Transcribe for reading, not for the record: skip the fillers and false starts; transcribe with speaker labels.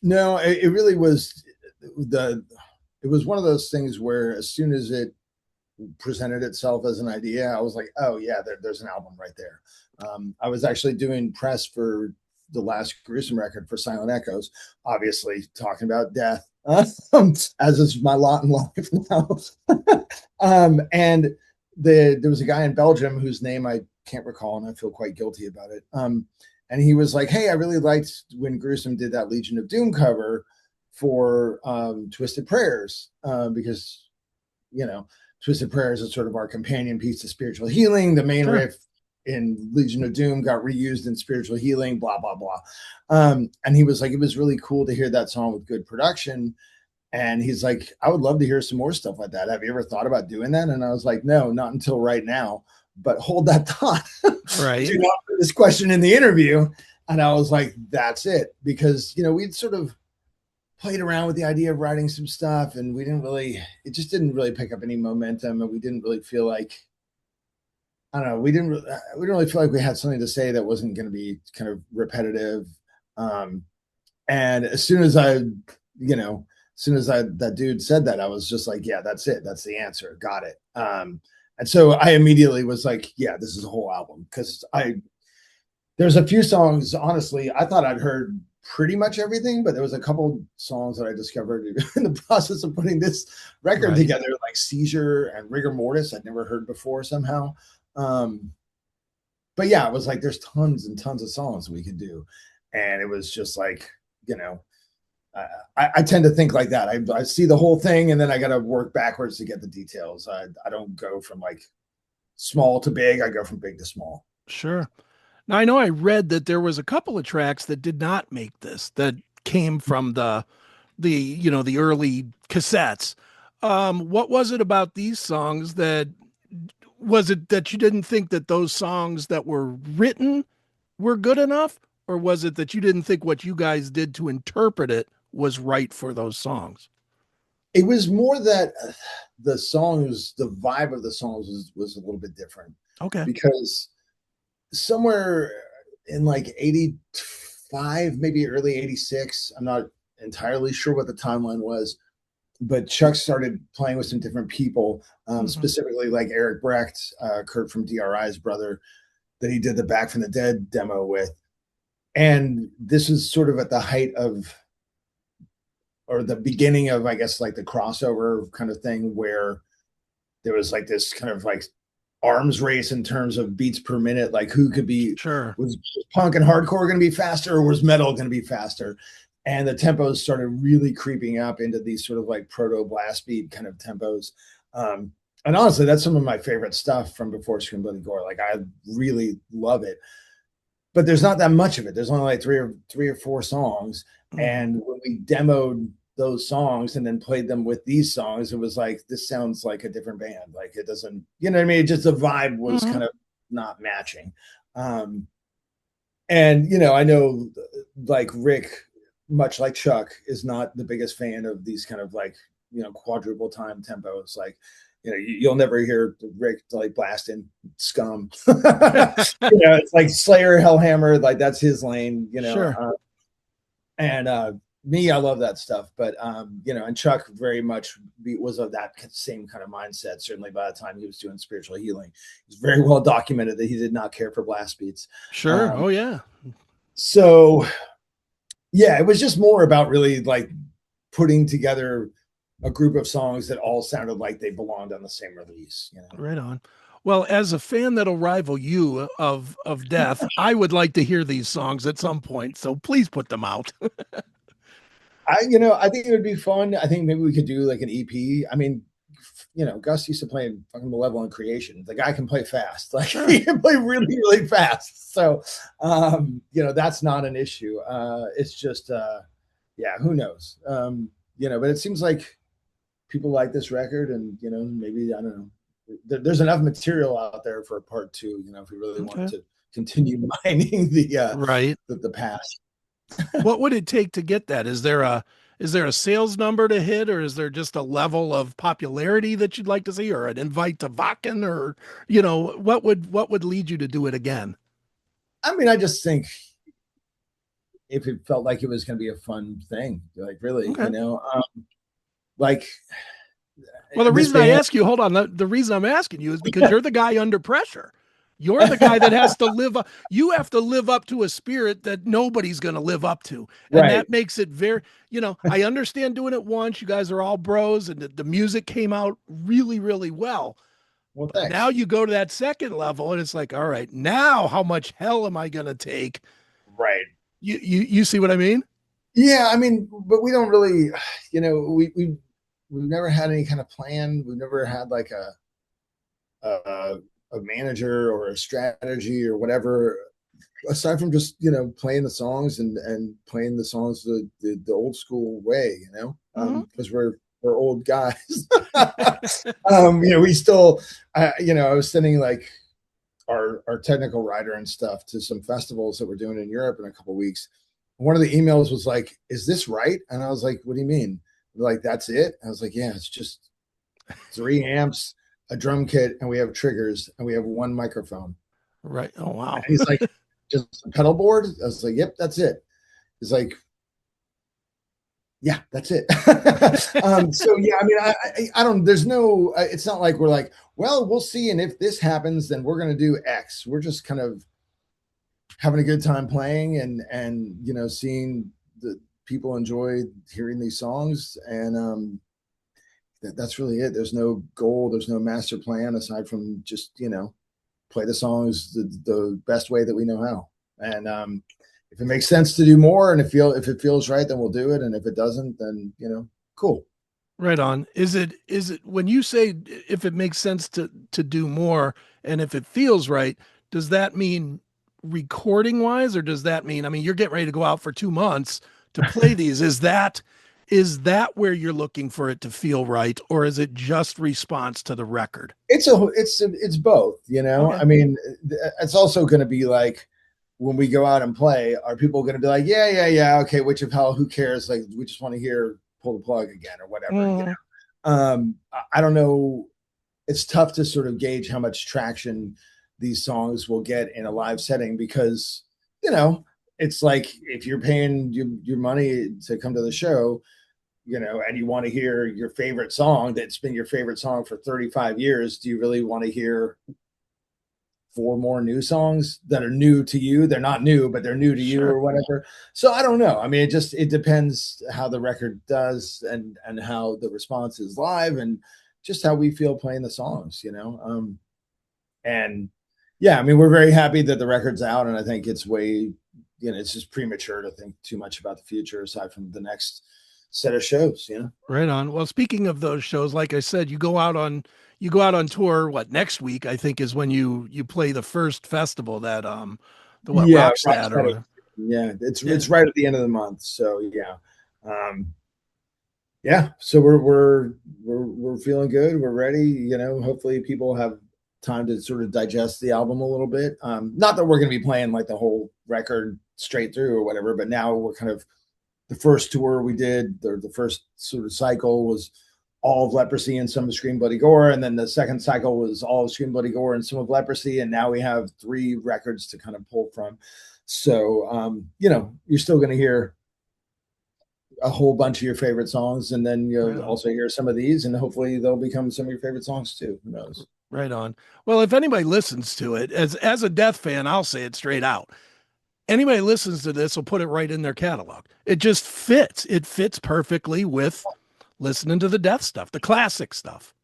Speaker 1: No, it really was the it was one of those things where as soon as it presented itself as an idea, I was like, oh yeah, there's an album right there. I was actually doing press for the last Gruesome record for Silent Echoes, obviously talking about death, as is my lot in life now. And there was a guy in Belgium whose name I can't recall, and I feel quite guilty about it. And he was like, "Hey, I really liked when Gruesome did that Legion of Doom cover for Twisted Prayers because you know Twisted Prayers is sort of our companion piece to spiritual healing. The main
Speaker 2: Sure.
Speaker 1: riff in Legion of Doom got reused in spiritual healing, blah, blah, blah. And he was like, it was really cool to hear that song with good production. And he's like, I would love to hear some more stuff like that. Have you ever thought about doing that? And I was like, no, not until right now. But hold that thought.
Speaker 2: Right.
Speaker 1: Do not put this question in the interview. And I was like, that's it. Because, we'd sort of played around with the idea of writing some stuff and it just didn't really pick up any momentum. And we didn't really feel like, I don't know, we didn't really feel like we had something to say that wasn't going to be kind of repetitive. Um, and as soon as that dude said that, I was just like, yeah, that's it. That's the answer. Got it. And so I immediately was like, yeah, this is a whole album because there's a few songs, honestly, I thought I'd heard pretty much everything, but there was a couple songs that I discovered in the process of putting this record
Speaker 2: Right.
Speaker 1: together, like Seizure and Rigor Mortis, I'd never heard before somehow. Um, but yeah, it was like there's tons and tons of songs we could do. And it was just like, you know, I tend to think like that. I see the whole thing and then I got to work backwards to get the details. I don't go from like small to big, I go from big to small.
Speaker 2: Sure. Now I know I read that there was a couple of tracks that did not make this that came from the early cassettes. What was it about these songs that was it that you didn't think that those songs that were written were good enough, or was it that you didn't think what you guys did to interpret it was right for those songs?
Speaker 1: It was more that the vibe of the songs was a little bit different
Speaker 2: Okay.
Speaker 1: because somewhere in like 85, maybe early 86, I'm not entirely sure what the timeline was, but Chuck started playing with some different people,
Speaker 2: Hmm.
Speaker 1: specifically like Eric Brecht, Kurt from DRI's brother, that he did the Back from the Dead demo with. And this was sort of at the height of, or the beginning of, I guess, like the crossover kind of thing where there was like this kind of like arms race in terms of beats per minute, like who could be,
Speaker 2: Sure.
Speaker 1: was punk and hardcore going to be faster or was metal going to be faster? And the tempos started really creeping up into these sort of like proto blast beat kind of tempos. And honestly, that's some of my favorite stuff from before Scream Bloody Gore. Like I really love it, but there's not that much of it. There's only like three or four songs.
Speaker 2: Hmm.
Speaker 1: And when we demoed those songs and then played them with these songs, it was like, this sounds like a different band. Like it doesn't, you know what I mean? It just the vibe was
Speaker 2: Hmm.
Speaker 1: kind of not matching. Um, and I know like Rick, much like Chuck, is not the biggest fan of these kind of like, quadruple time tempos. Like, you'll never hear Rick like blasting Scum. It's like Slayer, Hellhammer, like that's his lane.
Speaker 2: Sure.
Speaker 1: And me, I love that stuff. But and Chuck very much was of that same kind of mindset. Certainly, by the time he was doing spiritual healing, it's very well documented that he did not care for blast beats.
Speaker 2: Sure.
Speaker 1: Um,
Speaker 2: Oh yeah.
Speaker 1: so yeah, it was just more about really like putting together a group of songs that all sounded like they belonged on the same release.
Speaker 2: Right on. Well, as a fan that'll rival you of death, I would like to hear these songs at some point. So please put them out.
Speaker 1: I think it would be fun. I think maybe we could do like an EP. I mean, Gus used to play in fucking Malevolent Creation. The guy can play fast. Like
Speaker 2: Sure.
Speaker 1: he can play really, really fast. So that's not an issue. It's just yeah, who knows? But it seems like people like this record and maybe I don't know. There's enough material out there for a part two, if we really wanted
Speaker 2: Okay.
Speaker 1: to continue mining
Speaker 2: Right.
Speaker 1: the past.
Speaker 2: What would it take to get that? Is there a sales number to hit, or is there just a level of popularity that you'd like to see, or an invite to Vakken, or what would lead you to do it again?
Speaker 1: I mean, I just think if it felt like it was going to be a fun thing, like really,
Speaker 2: Okay.
Speaker 1: like
Speaker 2: Well, the
Speaker 1: this
Speaker 2: reason I
Speaker 1: band.
Speaker 2: ask you, hold on, the reason I'm asking you is because you're the guy under pressure. You're the guy that has to live up. You have to live up to a spirit that nobody's going to live up to. And
Speaker 1: Right.
Speaker 2: that makes it very, I understand doing it once. You guys are all bros and the music came out really, really well.
Speaker 1: Well,
Speaker 2: But now
Speaker 1: thanks.
Speaker 2: you go to that second level and it's like, all right, now how much hell am I going to take?
Speaker 1: Right.
Speaker 2: You see what I mean?
Speaker 1: Yeah, I mean, but we don't really, we've never had any kind of plan. We've never had like a a manager or a strategy or whatever, aside from just playing the songs and playing the songs the old school way,
Speaker 2: Mm-hmm.
Speaker 1: because we're old guys. We still, I was sending like our technical writer and stuff to some festivals that we're doing in Europe in a couple of weeks. One of the emails was like, "Is this right?" And I was like, "What do you mean?" They're like, "That's it." I was like, "Yeah, it's just 3 amps, a drum kit, and we have triggers, and we have one microphone."
Speaker 2: Right. Oh,
Speaker 1: And
Speaker 2: wow.
Speaker 1: he's like, "Just a pedal board?" I was like, "Yep, that's it." He's like, "Yeah, that's it." So yeah, I mean, I don't. There's no. It's not like we're like, well, we'll see, and if this happens, then we're going to do X. We're just kind of having a good time playing and seeing the people enjoy hearing these songs, and that's really it. There's no goal, there's no master plan aside from just play the songs the best way that we know how. And if it makes sense to do more, and if it feels right, then we'll do it, and if it doesn't, then cool.
Speaker 2: Right on. Is it when you say if it makes sense to do more and if it feels right, does that mean recording wise or does that mean, I mean, you're getting ready to go out for 2 months to play these. Is that where you're looking for it to feel right or is it just response to the record?
Speaker 1: It's both,
Speaker 2: Okay.
Speaker 1: I mean, it's also going to be like when we go out and play, are people going to be like, yeah, yeah, yeah, okay, which of hell, who cares, like we just want to hear pull the plug again or whatever,
Speaker 2: Mm,
Speaker 1: I don't know. It's tough to sort of gauge how much traction these songs will get in a live setting because you know it's like if you're paying your money to come to the show, and you want to hear your favorite song that's been your favorite song for 35 years, do you really want to hear four more new songs that are new to you? They're not new, but they're new to you
Speaker 2: sure.
Speaker 1: or whatever. So I don't know. I mean, it depends how the record does and how the response is live and just how we feel playing the songs. And yeah, I mean, we're very happy that the record's out, and I think it's it's just premature to think too much about the future aside from the next set of shows.
Speaker 2: Right on. Well, speaking of those shows, like I said, you go out on tour, what, next week, I think is when you play the first festival that the what,
Speaker 1: Yeah,
Speaker 2: Rockstad or whatever.
Speaker 1: yeah, it's
Speaker 2: Yeah.
Speaker 1: it's right at the end of the month, so yeah. Yeah, so we're feeling good. We're ready. Hopefully people have time to sort of digest the album a little bit. Not that we're going to be playing like the whole record straight through or whatever, but now we're kind of the first tour we did, the first sort of cycle was all of Leprosy and some of Scream Bloody Gore, and then the second cycle was all of Scream Bloody Gore and some of Leprosy, and now we have three records to kind of pull from. So you're still going to hear a whole bunch of your favorite songs, and then
Speaker 2: Right
Speaker 1: you'll
Speaker 2: on.
Speaker 1: also hear some of these, and hopefully they'll become some of your favorite songs too. Who knows?
Speaker 2: Right on. Well, if anybody listens to it, as a Death fan, I'll say it straight out. Anybody listens to this will put it right in their catalog. It just fits. It fits perfectly with listening to the Death stuff, the classic stuff.